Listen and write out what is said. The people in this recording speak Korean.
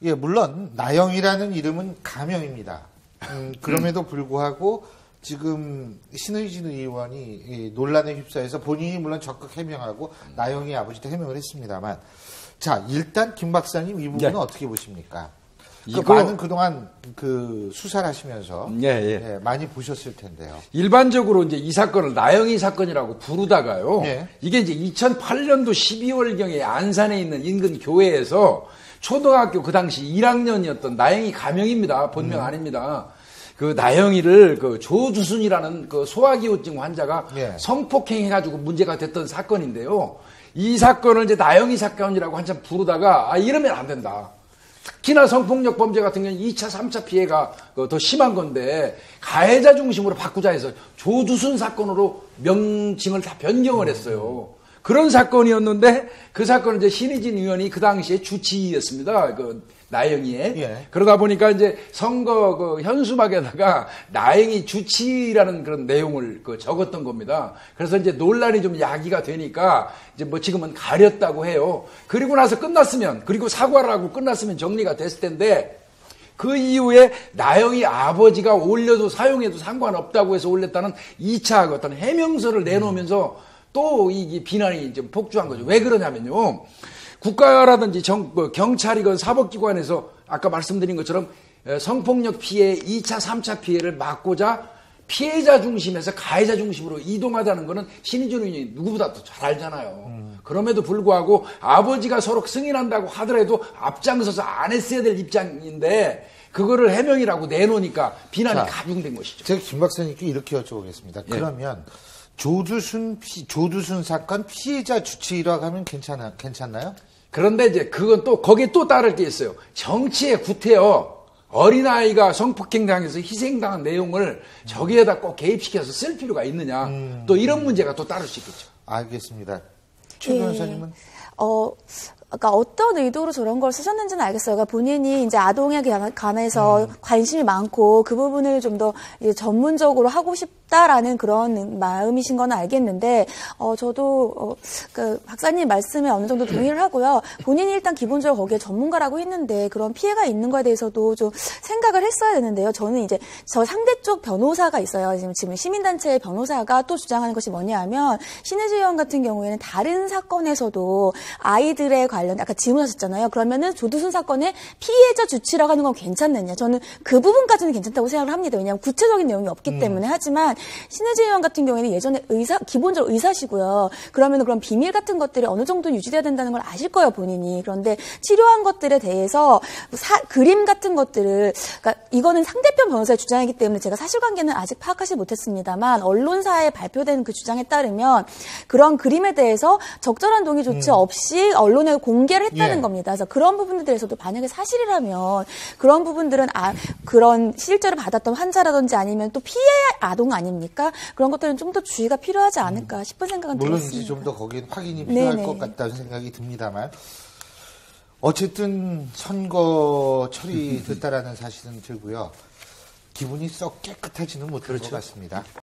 예, 물론 나영이라는 이름은 가명입니다. 그럼에도 불구하고 지금 신의진 의원이 이 논란에 휩싸여서 본인이 물론 적극 해명하고 나영이 아버지도 해명을 했습니다만, 자, 일단 김 박사님 이 부분은 네. 어떻게 보십니까? 이거 많은 그동안 그 수사를 하시면서 예, 많이 보셨을 텐데요. 일반적으로 이제 이 사건을 나영이 사건이라고 부르다가요. 예. 이게 이제 2008년도 12월경에 안산에 있는 인근 교회에서 초등학교 그 당시 1학년이었던 나영이 가명입니다. 본명 아닙니다. 그 나영이를 그 조두순이라는 그 소화기호증 환자가 예. 성폭행해가지고 문제가 됐던 사건인데요. 이 사건을 이제 나영이 사건이라고 한참 부르다가 이러면 안 된다. 특히나 성폭력 범죄 같은 경우는 2차, 3차 피해가 더 심한 건데 가해자 중심으로 바꾸자 해서 조두순 사건으로 명칭을 다 변경을 했어요. 그런 사건이었는데 그 사건은 이제 신의진 의원이 그 당시에 주치의였습니다. 그 나영이의. 예. 그러다 보니까 이제 선거 그 현수막에다가 나영이 주치의라는 그런 내용을 그 적었던 겁니다. 그래서 이제 논란이 좀 야기가 되니까 이제 뭐 지금은 가렸다고 해요. 그리고 나서 끝났으면, 그리고 사과를 하고 끝났으면 정리가 됐을 텐데 그 이후에 나영이 아버지가 올려도 사용해도 상관없다고 해서 올렸다는 2차 어떤 해명서를 내놓으면서 또 이 비난이 좀 폭주한 거죠. 왜 그러냐면요. 국가라든지 경찰이건 사법기관에서 아까 말씀드린 것처럼 성폭력 피해 2차, 3차 피해를 막고자 피해자 중심에서 가해자 중심으로 이동하자는 것은 신의준 의원이 누구보다 더 잘 알잖아요. 그럼에도 불구하고 아버지가 서로 승인한다고 하더라도 앞장서서 안 했어야 될 입장인데 그거를 해명이라고 내놓으니까 비난이 가중된 것이죠. 제가 김 박사님께 이렇게 여쭤보겠습니다. 예. 그러면 조두순 사건 피해자 주치의라고 하면 괜찮나요? 그런데 이제 그건 또 거기에 또 따를 게 있어요. 정치에 구태여 어린아이가 성폭행당해서 희생당한 내용을 저기에다 꼭 개입시켜서 쓸 필요가 있느냐. 또 이런 문제가 또 따를 수 있겠죠. 알겠습니다. 최 변호사님은? 그러니까 어떤 의도로 저런 걸 쓰셨는지는 알겠어요. 그러니까 본인이 이제 아동에 관해서 관심이 많고 그 부분을 좀 더 전문적으로 하고 싶다라는 그런 마음이신 건 알겠는데, 저도 그 박사님 말씀에 어느 정도 동의를 하고요. 본인이 일단 기본적으로 거기에 전문가라고 했는데 그런 피해가 있는 거에 대해서도 좀 생각을 했어야 되는데요. 저는 이제 저 상대 쪽 변호사가 있어요. 지금 시민단체의 변호사가 또 주장하는 것이 뭐냐면 신의주 의원 같은 경우에는 다른 사건에서도 아이들의 관련 아까 질문하셨잖아요. 그러면은 조두순 사건의 피해자 주치라고 하는 건 괜찮느냐? 저는 그 부분까지는 괜찮다고 생각을 합니다. 왜냐하면 구체적인 내용이 없기 때문에. 하지만 신의주 의원 같은 경우에는 예전에 기본적으로 의사시고요. 그러면 비밀 같은 것들이 어느 정도 유지돼야 된다는 걸 아실 거예요, 본인이. 그런데 치료한 것들에 대해서 그림 같은 것들을, 그러니까 이거는 상대편 변호사의 주장이기 때문에 제가 사실관계는 아직 파악하지 못했습니다만 언론사에 발표된 그 주장에 따르면 그런 그림에 대해서 적절한 동의 조치 없이 언론에 공개를 했다는 겁니다. 그래서 그런 부분에 대해서도 만약에 사실이라면 그런 부분들은 그런 실제로 받았던 환자라든지 아니면 또 피해 아동 아닙니까? 그런 것들은 좀 더 주의가 필요하지 않을까 싶은 생각은 물론 들었습니다. 이제 좀 더 거기에 확인이 필요할 네네. 것 같다는 생각이 듭니다만, 어쨌든 선거 처리됐다라는 사실은 들고요. 기분이 썩 깨끗하지는 못할 것 같습니다.